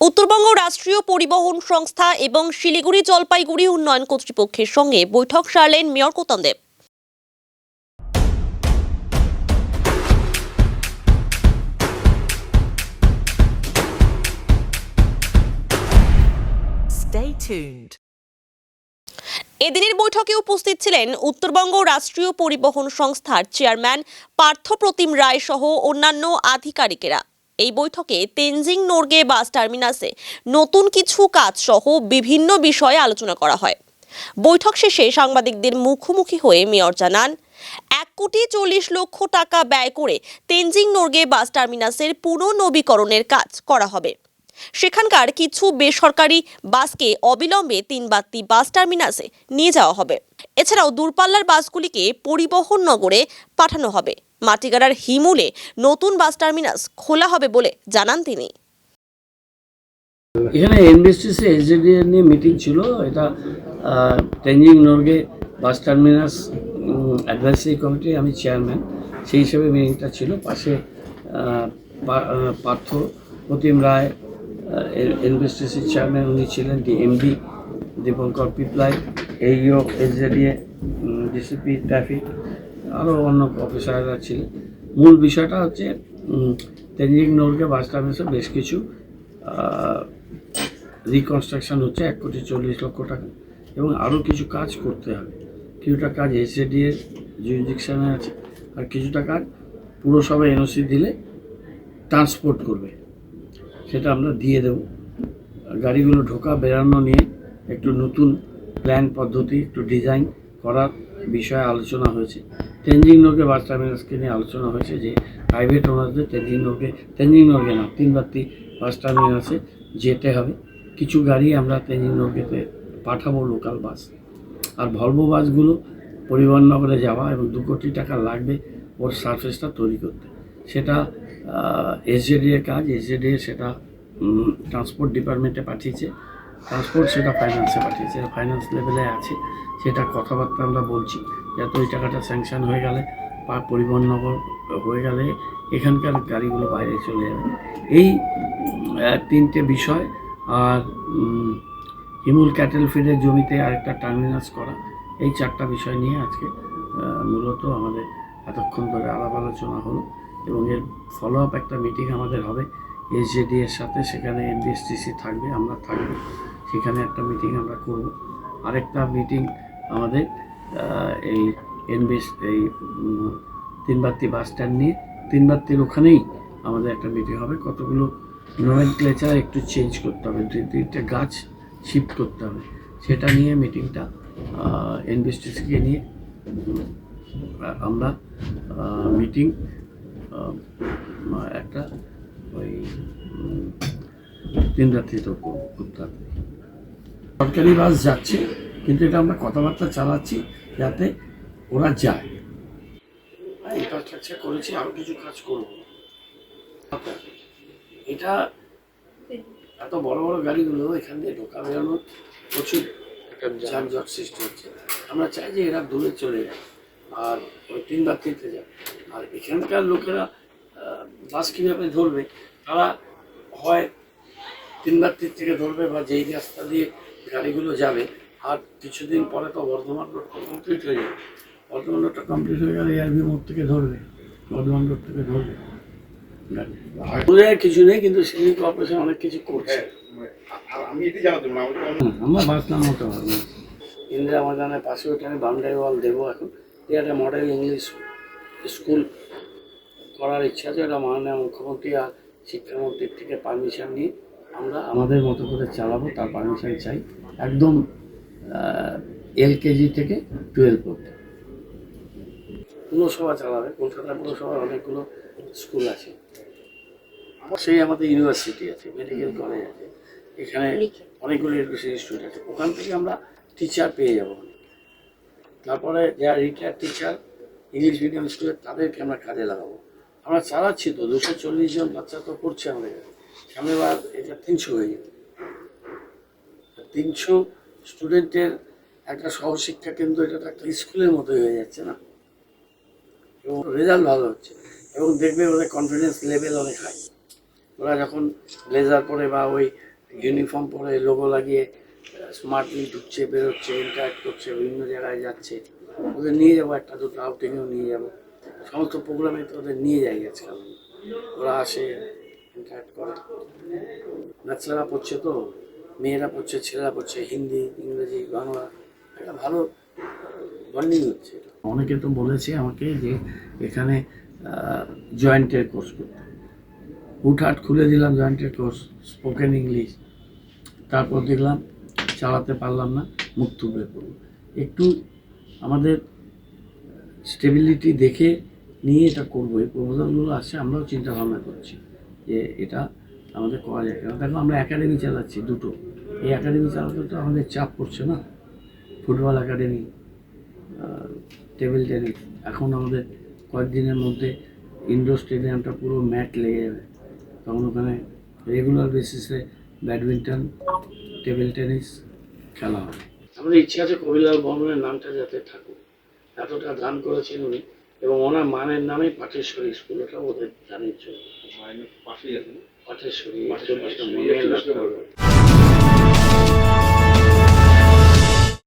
উত্তরবঙ্গ রাষ্ট্রীয় পরিবহন সংস্থা এবং শিলিগুড়ি জলপাইগুড়ি উন্নয়ন কর্তৃপক্ষের সঙ্গে বৈঠক সারলেন মেয়র গৌতম দেব। Stay tuned. এদিনের বৈঠকে উপস্থিত ছিলেন উত্তরবঙ্গ রাষ্ট্রীয় পরিবহন সংস্থার চেয়ারম্যান পার্থপ্রতিম রায় সহ অন্যান্য আধিকারিকেরা। এই বৈঠকে তেনজিং নোরগে বাস টার্মিনাসে নতুন কিছু কাজ সহ বিভিন্ন বিষয়ে আলোচনা করা হয়। বৈঠক শেষে সাংবাদিকদের মুখোমুখি হয়ে মেয়র জানান, 1,40,00,000 টাকা ব্যয় করে তেনজিং নোরগে বাস টার্মিনাসের পুনর্নবীকরণের কাজ করা হবে। সেখানকার কিছু বেসরকারি বাসকে অবিলম্বে তিনবাত্তি বাস টার্মিনাসে নিয়ে যাওয়া হবে। এছাড়াও দূরপাল্লার বাসগুলিকে পরিবহন নগরে পাঠানো হবে। মাটিগাড়ার হিমুলে নতুন বাস টার্মিনাস খোলা হবে বলে জানান তিনি। এখানে এনবিএসটিসি এসজেডি নিয়ে মিটিং ছিল। এটা Tenzing Norgay bus terminus advisory committee, আমি চেয়ারম্যান, সেই হিসেবে মিটিংটা ছিল। পাশে পার্থ প্রতিম রায় এনবিএসটিসির চেয়ারম্যান, উনি ছিলেন। এমডি দীপঙ্কর পিপলাই, এইও এসজেডিএ, ডিসিপি ট্রাফিক, আরও অন্য অফিসাররা ছিলেন। মূল বিষয়টা হচ্ছে তেনজিং নোরগে বাস টার্মিনাসে বেশ কিছু রিকনস্ট্রাকশন হচ্ছে 1,40,00,000 টাকা, এবং আরও কিছু কাজ করতে হবে। কিছুটা কাজ এসজেডিএর জুরিডিকশনে আছে, আর কিছুটা কাজ পুরসভা এনওসি দিলে ট্রান্সপোর্ট করবে, সেটা আমরা দিয়ে দেব। গাড়িগুলো ঢোকা বেরানো নিয়ে একটু নতুন প্ল্যান পদ্ধতি, একটু ডিজাইন করার বিষয়ে আলোচনা হয়েছে। তেনজিং নোরগে বাস টার্মিনাসকে নিয়ে আলোচনা হয়েছে যে প্রাইভেট ওনারদের তেনজিং নোরগে না, তিনবাত্তি বাস টার্মিনাসে যেতে হবে। কিছু গাড়ি আমরা তেনজিং নোরগেতে পাঠাবো, লোকাল বাস। আর ভলভো বাসগুলো পরিবহন নগরে যাওয়া, এবং 2 কোটি টাকা লাগবে ওর সারফেসটা তৈরি করতে। সেটা এসজেডিএর কাজ। এসজেডিএ সেটা ট্রান্সপোর্ট ডিপার্টমেন্টে পাঠিয়েছে, ট্রান্সপোর্ট সেটা ফাইন্যান্সে পাঠিয়েছে, ফাইন্যান্স লেভেলে আছে। সেটা কথাবার্তা আমরা বলছি, যাতে ওই টাকাটা স্যাংশন হয়ে গেলে বা পরিবহন নগর হয়ে গেলে এখানকার গাড়িগুলো বাইরে চলে যাবে। এই 3টে বিষয়। আর হিমুল ক্যাটেল ফিডের জমিতে আরেকটা টার্মিনাস করা, এই 4টা বিষয় নিয়ে আজকে মূলত আমাদের এতক্ষণ ধরে আলাপ আলোচনা হলো। এবং এর ফলো আপ একটা মিটিং আমাদের হবে এসজেডি এর সাথে। সেখানে এনবিএসটিসি থাকবে, আমরা থাকবো, সেখানে একটা মিটিং আমরা করব। আরেকটা মিটিং আমাদের এই তিনবাত্তি বাস স্ট্যান্ড নিয়ে, তিনবাত্তির ওখানেই আমাদের একটা মিটিং হবে। কতগুলো নোমেনক্লেচার একটু চেঞ্জ করতে হবে, 2-3টে গাছ শিফট করতে হবে, সেটা নিয়ে মিটিংটা এনবিএসটিসিকে নিয়ে আমরা মিটিং একটা ওই 3 রাত্রিতে করতে হবে। সরকারি বাস যাচ্ছে, কিন্তু এটা আমরা কথাবার্তা চালাচ্ছি যাতে ওরা যায়। ইনফ্রাস্ট্রাকচার করেছি, আরও কিছু কাজ করব। এটা এত বড় বড় গাড়িগুলো এখান দিয়ে ঢোকা বেরোনোর প্রচুর যানজট সৃষ্টি হচ্ছে। আমরা চাই যে এরা দূরে চলে যায় আর ওই 3 রাত্রিতে যায়। আর এখানকার লোকেরা বাস কীভাবে ধরবে, তারা হয় 3 রাত্রির থেকে ধরবে, বা যেই রাস্তা দিয়ে গাড়িগুলো যাবে। আর কিছুদিন পরে তো বর্ধমান রোডটা কমপ্লিট হয়ে যাবে। বর্ধমান রোডটা কমপ্লিট হয়ে গেলে এআরবি মোড় থেকে ধরবে, বর্ধমান রোড থেকে ধরবে গাড়ি। কিছু নেই, কিন্তু সিটি কর্পোরেশন অনেক কিছু করছে। আমরা বাস নামাতে পারবো। ইন্দিরা ময়দানের পাশে ওইখানে বাউন্ডারি ওয়াল দেবো। এখন একটা মডেল ইংলিশ স্কুল করার ইচ্ছা আছে। এটা মাননীয় মুখ্যমন্ত্রী আর শিক্ষামন্ত্রীর থেকে পারমিশন নিয়ে আমরা আমাদের মতো করে চালাবো, তার পারমিশন চাই। একদম LKG থেকে 12 পর্যন্ত পুরসভা চালাবে। কলকাতা পুরসভার অনেকগুলো স্কুল আছে, সেই আমাদের ইউনিভার্সিটি আছে, মেডিকেল কলেজ আছে, এখানে অনেকগুলো এডুকেশন ইনস্টিটিউট আছে। ওখান থেকে আমরা টিচার পেয়ে যাবো। তারপরে যারা রিটায়ার্ড টিচার ইংলিশ মিডিয়াম স্কুলের, তাদেরকে আমরা কাজে লাগাবো। আমরা চালাচ্ছি তো, 240 জন বাচ্চা তো পড়ছে আমাদের কাছে। সামনেবার এটা 300 হয়ে যাবে। 300 স্টুডেন্টের একটা সহশিক্ষা কেন্দ্র, এটা তো একটা স্কুলের মতো হয়ে যাচ্ছে না? এবং রেজাল্ট ভালো হচ্ছে, এবং দেখবে ওদের কনফিডেন্স লেভেল অনেক হাই। ওরা যখন ব্লেজার পরে বা ওই ইউনিফর্ম পরে লোগো লাগিয়ে স্মার্টলি ঢুকছে, বেরোচ্ছে, ইন্টারাক্ট করছে, বিভিন্ন জায়গায় যাচ্ছে, ওদের নিয়ে যাবো, একটা দুটো আউটিংয়েও নিয়ে যাবো, সমস্ত প্রোগ্রামে তো ওদের নিয়ে যাই আজকাল। ওরা আসে, ইন্টারাক্ট করে। বাচ্চারা পড়ছে, তো মেয়েরা পড়ছে, ছেলেরা পড়ছে, হিন্দি, ইংরেজি, বাংলা, একটা ভালো বন্ডিং হচ্ছে। অনেকে তো বলেছে আমাকে যে এখানে জয়েন্টের কোর্স করতে, হুটহাট খুলে দিলাম জয়েন্টের কোর্স, স্পোকেন ইংলিশ, তারপর দেখলাম চালাতে পারলাম না, মুখ থুবড়ে পড়ল। একটু আমাদের স্টেবিলিটি দেখে নিয়ে এটা করবো। এই প্রপোজালগুলো আসছে, আমরাও চিন্তা ভাবনা করছি যে এটা আমাদের করা যায়। কারণ দেখো আমরা একাডেমি চালাচ্ছি দুটো, এই একাডেমি চালাতে তো আমাদের চাপ পড়ছে না। ফুটবল একাডেমি, টেবিল টেনিস, এখন আমাদের কয়েকদিনের মধ্যে ইনডোর স্টেডিয়ামটা পুরো ম্যাট লেগে যাবে, তখন ওখানে রেগুলার বেসিসে ব্যাডমিন্টন, টেবিল টেনিস খেলা হবে। আমাদের ইচ্ছা আছে কবিলাল বর্মনের নামটা যাতে থাকুক, এতটা দান করেছেন উনি, এবং ওনার মানের নামে পাঠেশ্বরী স্কুল, ওটা ওদের জানিয়ে চলবে। পাঠেশ্বরী